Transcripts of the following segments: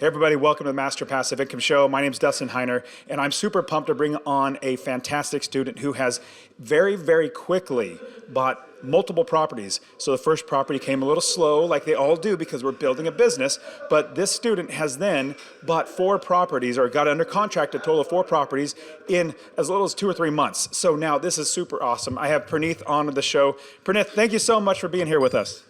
Hey everybody, welcome to the Master Passive Income Show. My name is Dustin, and I'm super pumped to bring on a fantastic student who has very, very quickly bought multiple properties. So the first property came a little slow, like they all do because we're building a business, but this student has then bought 4 properties or got under contract a total of 4 properties in as little as 2 or 3 months. So now this is super awesome. I have Pranith on the show. Pranith, thank you so much for being here with us.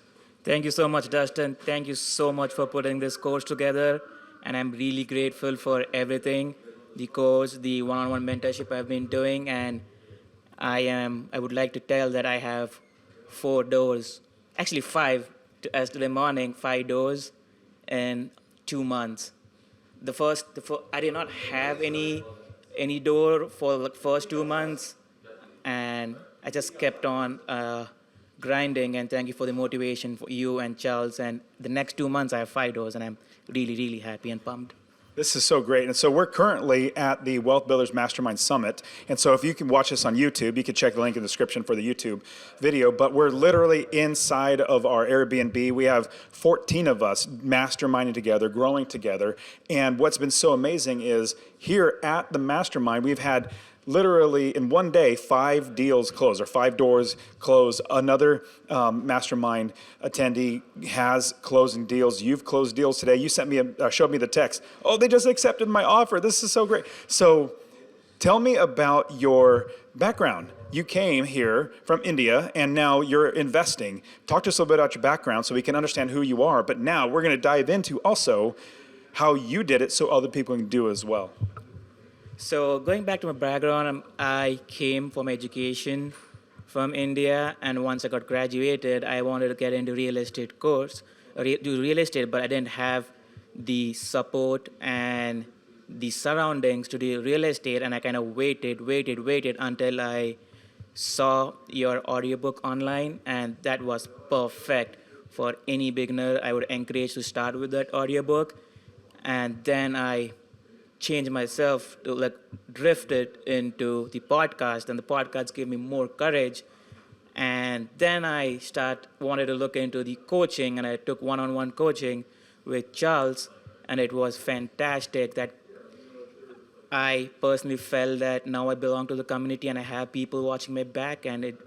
Thank you so much, Dustin. Thank you so much for putting this course together. And I'm really grateful for everything, the course, the one-on-one mentorship I've been doing. And I would like to tell that I have 4 doors, actually 5, as today morning, 5 doors in 2 months. I did not have any door for the first 2 months. And I just kept on grinding, and thank you for the motivation for you and Charles. And the next 2 months I have 5 doors, and I'm really, really happy and pumped. This is so great. And so we're currently at the Wealth Builders Mastermind Summit. And so if you can watch this on YouTube, you can check the link in the description for the YouTube video. But we're literally inside of our Airbnb. We have 14 of us masterminding together, growing together. And what's been so amazing is here at the Mastermind, we've had literally in one day 5 deals close or 5 doors close. Another mastermind attendee has closing deals. You've closed deals today. You showed me the text. Oh, they just accepted my offer. This is so great. So tell me about your background. You came here from India and now you're investing. Talk to us a little bit about your background so we can understand who you are. But now we're going to dive into also how you did it so other people can do it as well. So going back to my background, I came for my education from India, and once I got graduated, I wanted to get into real estate course, do real estate, but I didn't have the support and the surroundings to do real estate, and I kind of waited until I saw your audiobook online, and that was perfect for any beginner. I would encourage to start with that audiobook, and then I changed myself to drifted into the podcast, and the podcast gave me more courage. And then I wanted to look into the coaching, and I took one-on-one coaching with Charles, and it was fantastic. That I personally felt that now I belong to the community and I have people watching my back, and it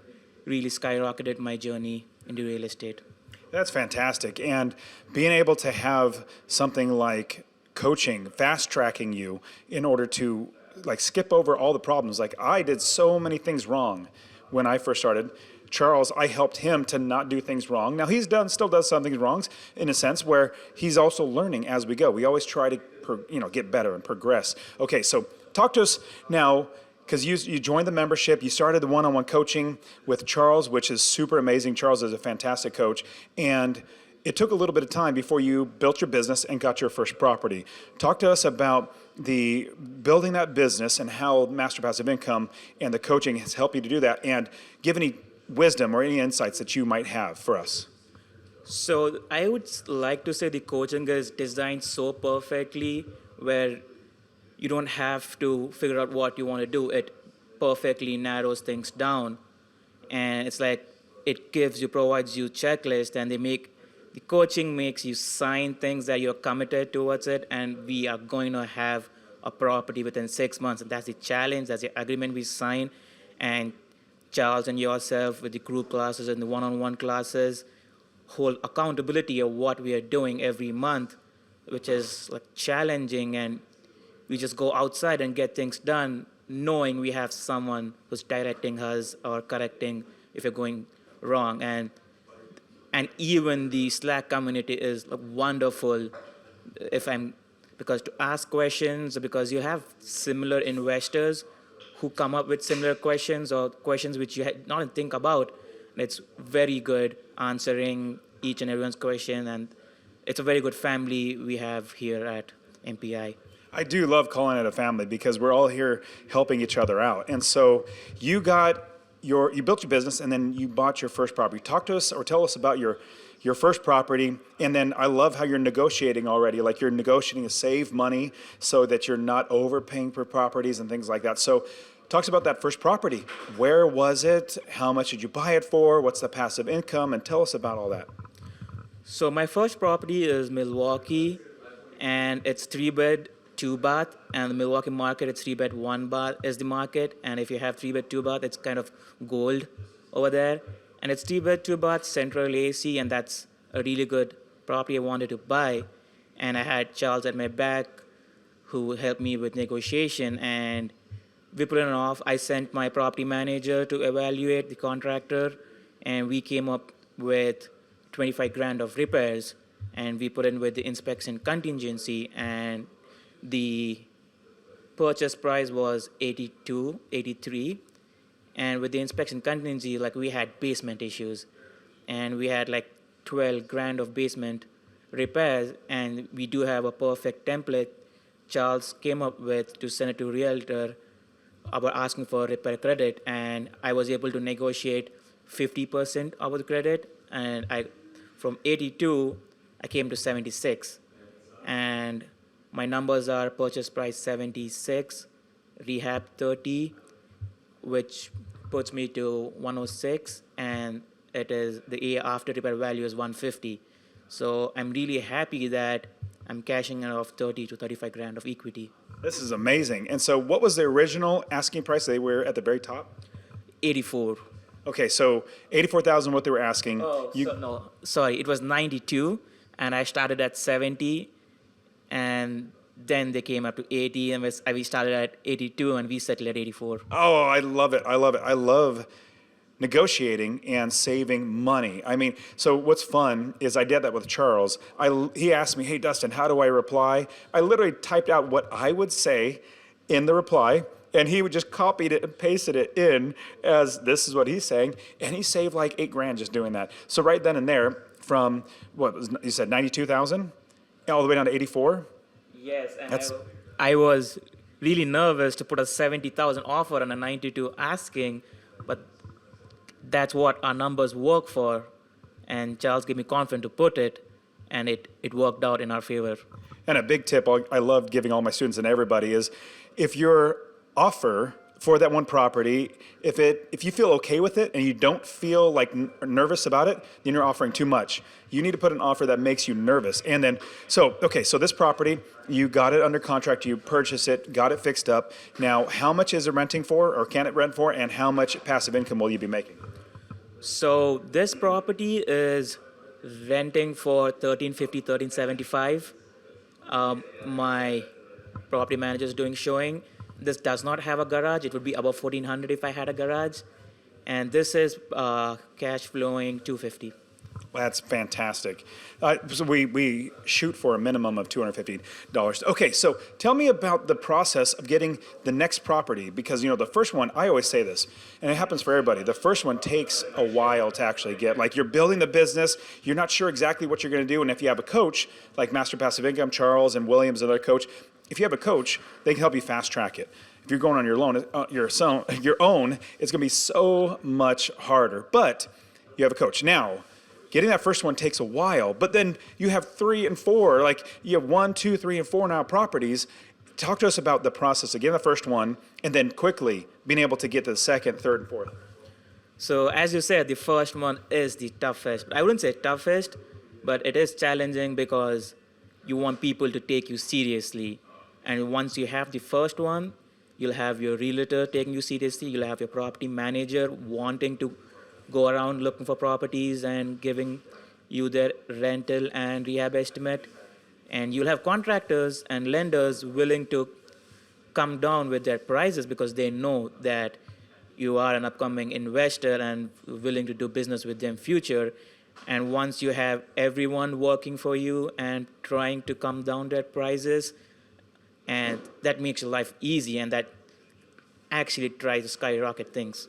really skyrocketed my journey into real estate. That's fantastic. And being able to have something like coaching, fast tracking you in order to skip over all the problems. I did so many things wrong when I first started. Charles, I helped him to not do things wrong. Now still does some things wrong in a sense where he's also learning as we go. We always try to get better and progress. Okay, so talk to us now, because you joined the membership, you started the one-on-one coaching with Charles, which is super amazing. Charles is a fantastic coach, and it took a little bit of time before you built your business and got your first property. Talk to us about the building that business and how Master Passive Income and the coaching has helped you to do that, and give any wisdom or any insights that you might have for us. So I would like to say the coaching is designed so perfectly where you don't have to figure out what you want to do. It perfectly narrows things down, and it's it provides you checklist, and the coaching makes you sign things that you're committed towards it, and we are going to have a property within 6 months. And that's the challenge, that's the agreement we sign. And Charles and yourself with the group classes and the one-on-one classes hold accountability of what we are doing every month, which is challenging. And we just go outside and get things done, knowing we have someone who's directing us or correcting if you're going wrong. And even the Slack community is wonderful because to ask questions, because you have similar investors who come up with similar questions or questions which you had not think about. And it's very good answering each and everyone's question, and it's a very good family we have here at MPI. I do love calling it a family because we're all here helping each other out. And so you built your business, and then you bought your first property. Talk to us or tell us about your first property, and then I love how you're negotiating already. You're negotiating to save money so that you're not overpaying for properties and things like that. So talk to us about that first property. Where was it? How much did you buy it for? What's the passive income? And tell us about all that. So my first property is Milwaukee, and it's 3-bed, 2-bath, and the Milwaukee market, it's 3-bed, 1-bath is the market, and if you have 3-bed, 2-bath, it's kind of gold over there, and it's 3-bed, 2-bath, central AC, and that's a really good property I wanted to buy, and I had Charles at my back who helped me with negotiation, and we put it off. I sent my property manager to evaluate the contractor, and we came up with 25 grand of repairs, and we put in with the inspection contingency, and the purchase price was 82, 83, and with the inspection contingency, like we had basement issues, and we had like 12 grand of basement repairs, and we do have a perfect template Charles came up with to send it to realtor about asking for repair credit, and I was able to negotiate 50% of the credit, and from 82 I came to 76, and my numbers are purchase price 76, rehab 30, which puts me to 106, and it is the after repair value is 150. So I'm really happy that I'm cashing out of 30 to 35 grand of equity. This is amazing. And so what was the original asking price? They were at the very top? 84. Okay, so 84,000 what they were asking. No, sorry, it was 92, and I started at 70, and then they came up to 80, and we started at 82, and we settled at 84. Oh, I love it. I love it. I love negotiating and saving money. I mean, so what's fun is I did that with Charles. He asked me, hey, Dustin, how do I reply? I literally typed out what I would say in the reply, and he would just copied it and pasted it in as this is what he's saying, and he saved like 8 grand just doing that. So right then and there, from what was you said 92,000 all the way down to 84. Yes, and I was really nervous to put a 70,000 offer and a 92 asking, but that's what our numbers work for, and Charles gave me confidence to put it, and it worked out in our favor. And a big tip I love giving all my students and everybody is, if your offer for that one property, if you feel okay with it and you don't feel like nervous about it, then you're offering too much. You need to put an offer that makes you nervous. And then, so this property, you got it under contract, you purchased it, got it fixed up. Now, how much is it renting for, or can it rent for, and how much passive income will you be making? So this property is renting for $1,350, $1,375. My property manager is doing showing. This does not have a garage. It would be above $1,400 if I had a garage. And this is cash flowing $250. That's fantastic. So we shoot for a minimum of $250. Okay, so tell me about the process of getting the next property, because the first one, I always say this, and it happens for everybody, the first one takes a while to actually get. Like, you're building the business, you're not sure exactly what you're going to do, and if you have a coach, like Master Passive Income, Charles and Williams, another coach, if you have a coach, they can help you fast track it. If you're going on your own, it's going to be so much harder. But you have a coach. Now, getting that first one takes a while, but then you have 3 and 4. Like, you have 1, 2, 3, and 4 now properties. Talk to us about the process of getting the first one, and then quickly being able to get to the second, third, and fourth. So as you said, the first one is the toughest. I wouldn't say toughest, but it is challenging because you want people to take you seriously. And once you have the first one, you'll have your realtor taking you seriously. You'll have your property manager wanting to go around looking for properties and giving you their rental and rehab estimate. And you'll have contractors and lenders willing to come down with their prices because they know that you are an upcoming investor and willing to do business with them future. And once you have everyone working for you and trying to come down their prices, and that makes your life easy, and that actually tries to skyrocket things.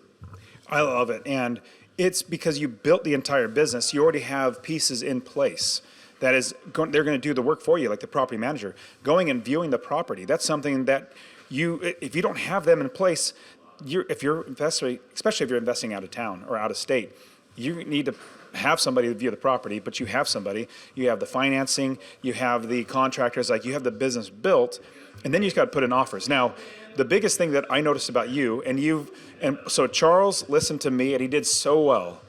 I love it. And it's because you built the entire business. You already have pieces in place. They're going to do the work for you, like the property manager. Going and viewing the property, that's something that if you don't have them in place, especially if you're investing out of town or out of state, you need to have somebody to view the property, but you have somebody. You have the financing, you have the contractors, like you have the business built, and then you just got to put in offers. Now, the biggest thing that I noticed about you, and so Charles listened to me, and he did so well.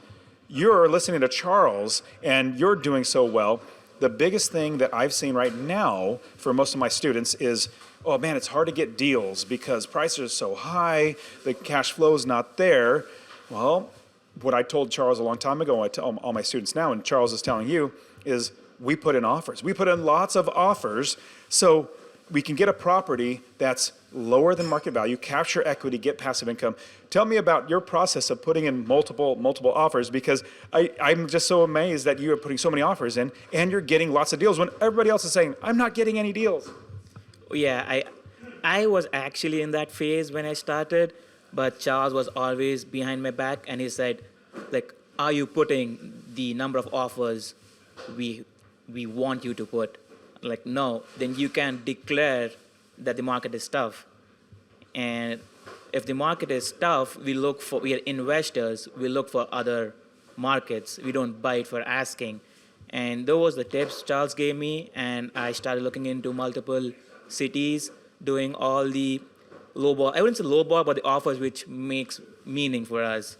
You're listening to Charles, and you're doing so well. the biggest thing that I've seen right now for most of my students is, oh man, it's hard to get deals because prices are so high, the cash flow is not there. Well, what I told Charles a long time ago, I tell all my students now, and Charles is telling you, is we put in offers. We put in lots of offers so we can get a property that's lower than market value, capture equity, get passive income. Tell me about your process of putting in multiple offers, because I'm just so amazed that you are putting so many offers in and you're getting lots of deals when everybody else is saying, I'm not getting any deals. Yeah, I was actually in that phase when I started, but Charles was always behind my back, and he said, like, are you putting the number of offers we want you to put? Like, no, then you can declare that the market is tough. And if the market is tough, we are investors, we look for other markets. We don't buy it for asking. And those were the tips Charles gave me, and I started looking into multiple cities, doing all the lowball, I wouldn't say lowball, but the offers which makes meaning for us.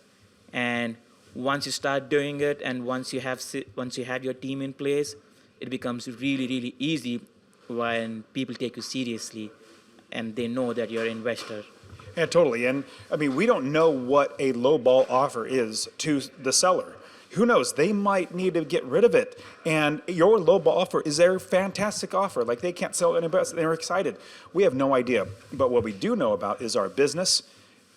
And once you start doing it, and once you have your team in place, it becomes really, really easy when people take you seriously and they know that you're an investor. Yeah, totally. And I mean, we don't know what a low ball offer is to the seller. Who knows? They might need to get rid of it. And your low ball offer is their fantastic offer. Like, they can't sell it anybody else. They're excited. We have no idea. But what we do know about is our business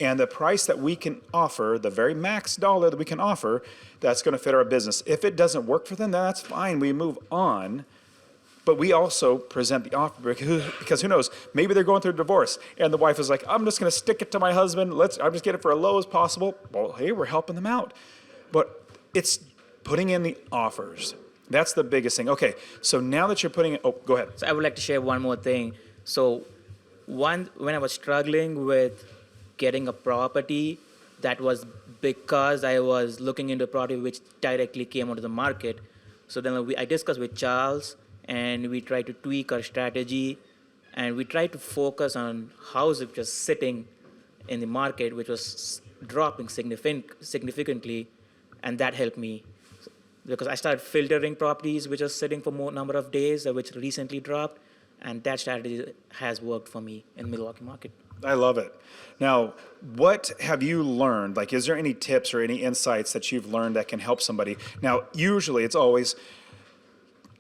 and the price that we can offer, the very max dollar that we can offer, that's going to fit our business. If it doesn't work for them, then that's fine. We move on. But we also present the offer because who knows? Maybe they're going through a divorce and the wife is like, I'm just going to stick it to my husband. I'm just get it for as low as possible. Well, hey, we're helping them out. But it's putting in the offers. That's the biggest thing. Okay, so now that you're putting it, oh, go ahead. So I would like to share one more thing. So when I was struggling with getting a property, that was because I was looking into a property which directly came onto the market. So then I discussed with Charles, and we tried to tweak our strategy, and we tried to focus on houses just sitting in the market, which was dropping significantly, and that helped me. Because I started filtering properties which are sitting for more number of days, which recently dropped, and that strategy has worked for me in the Milwaukee market. I love it. Now, what have you learned? Like, is there any tips or any insights that you've learned that can help somebody? Now, usually it's always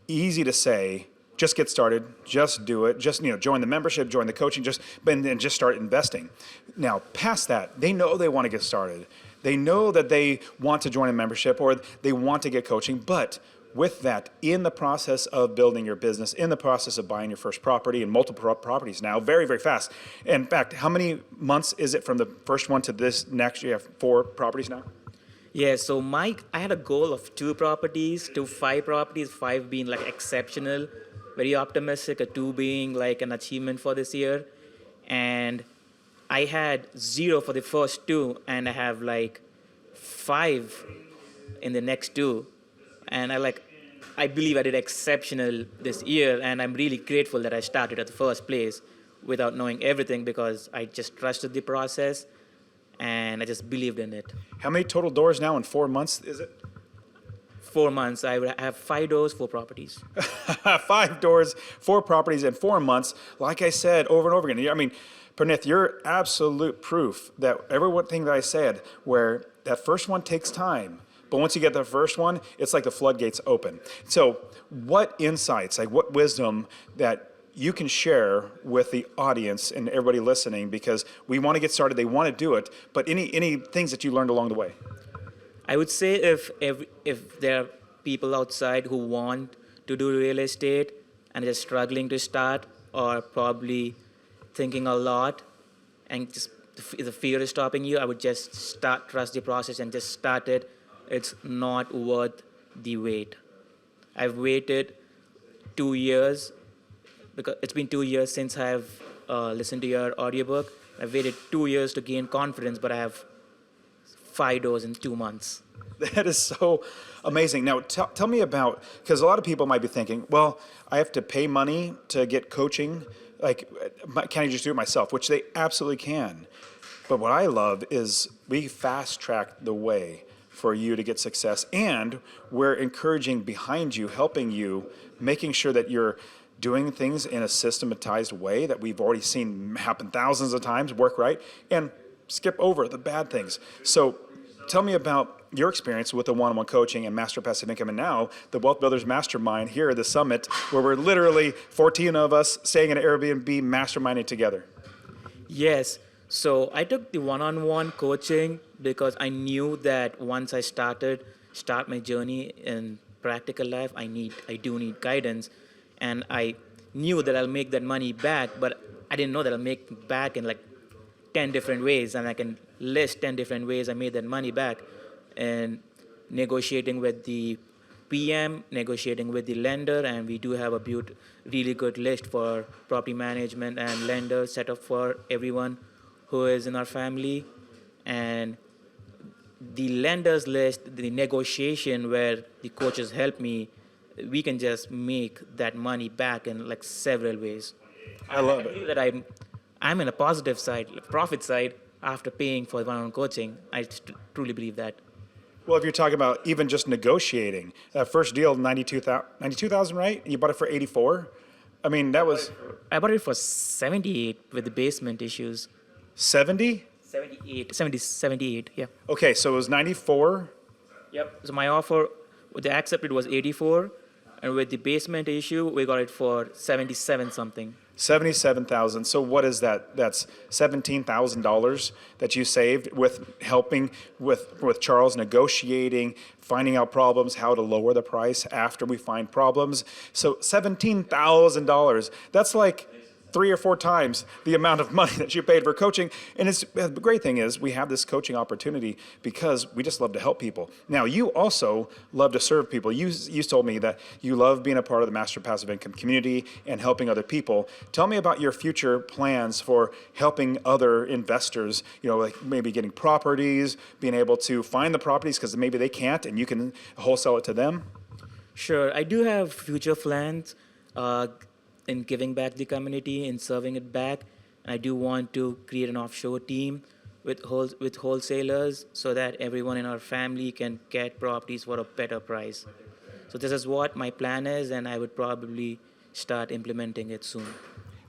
easy to say, just get started, just do it, just join the membership, join the coaching, and then just start investing. Now, past that, they know they want to get started. They know that they want to join a membership or they want to get coaching, but with that, in the process of building your business, in the process of buying your first property and multiple properties now, very, very fast. In fact, how many months is it from the first one to this next? You have 4 properties now? Yeah, so I had a goal of 2 properties to 5 properties, 5 being like exceptional, very optimistic, a 2 being like an achievement for this year. And I had 0 for the first 2, and I have like 5 in the next 2. And I believe I did exceptional this year, and I'm really grateful that I started at the first place without knowing everything, because I just trusted the process and I just believed in it. How many total doors now in 4 months is it? 4 months. I have 5 doors, 4 properties. 5 doors, 4 properties in 4 months. Like I said over and over again. I mean, Pranith, you're absolute proof that everything that I said, where that first one takes time, but once you get the first one, it's like the floodgates open. So what insights, like what wisdom that you can share with the audience and everybody listening, because we want to get started, they want to do it, but any things that you learned along the way? I would say if there are people outside who want to do real estate and are struggling to start, or probably thinking a lot and just the fear is stopping you, I would just trust the process and just start it. It's not worth the wait. I've waited 2 years, because it's been 2 years since I've listened to your audiobook. I've waited 2 years to gain confidence, but I have 5 doors in 2 months. That is so amazing. Now, tell me about, because a lot of people might be thinking, well, I have to pay money to get coaching. Like, can I just do it myself? Which they absolutely can. But what I love is we fast-track the way for you to get success, and we're encouraging behind you, helping you making sure that you're doing things in a systematized way that we've already seen happen thousands of times, work right, and skip over the bad things. So tell me about your experience with the one-on-one coaching and Master Passive Income, and now the Wealth Builders Mastermind here at the Summit, where we're literally 14 of us staying in an Airbnb masterminding together. Yes. So I took the one-on-one coaching because I knew that once I start my journey in practical life, I do need guidance, and I knew that I'll make that money back, but I didn't know that I'll make it back in like 10 different ways, and I can list 10 different ways I made that money back, and negotiating with the PM, negotiating with the lender, and we do have a really good list for property management and lender set up for everyone who is in our family. And the lenders list, the negotiation where the coaches help me, we can just make that money back in like several ways. I love I it. believe that I'm in a positive side, profit side, after paying for one-on-one coaching. I truly believe that. Well, if you're talking about even just negotiating, that first deal, 92,000, right? You bought it for 84. I mean, that was I bought it for 78 with the basement issues. 70. 78, yeah. Okay, so it was 94. Yep. So my offer, what they accepted was 84, and with the basement issue, we got it for 77 something. 77,000. So what is that? That's $17,000 that you saved with helping with Charles negotiating, finding out problems, how to lower the price after we find problems. So $17,000. That's like 3 or 4 times the amount of money that you paid for coaching. And the great thing is we have this coaching opportunity because we just love to help people. Now, you also love to serve people. You told me that you love being a part of the Master Passive Income community and helping other people. Tell me about your future plans for helping other investors, like maybe getting properties, being able to find the properties because maybe they can't and you can wholesale it to them. Sure, I do have future plans in giving back the community and serving it back. I do want to create an offshore team with wholesalers so that everyone in our family can get properties for a better price. So this is what my plan is, and I would probably start implementing it soon.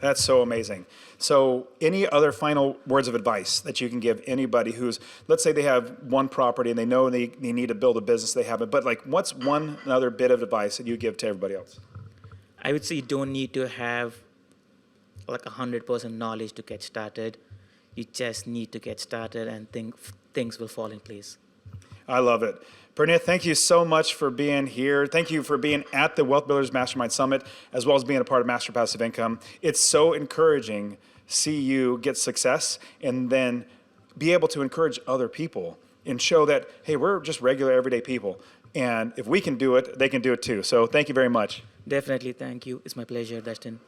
That's so amazing. So any other final words of advice that you can give anybody who's, let's say they have one property and they know they need to build a business, they haven't, but like what's one other bit of advice that you give to everybody else? I would say you don't need to have like 100% knowledge to get started. You just need to get started and things will fall in place. I love it. Pranith, thank you so much for being here. Thank you for being at the Wealth Builders Mastermind Summit, as well as being a part of Master Passive Income. It's so encouraging to see you get success and then be able to encourage other people and show that, hey, we're just regular, everyday people. And if we can do it, they can do it too. So thank you very much. Definitely, thank you. It's my pleasure, Dustin.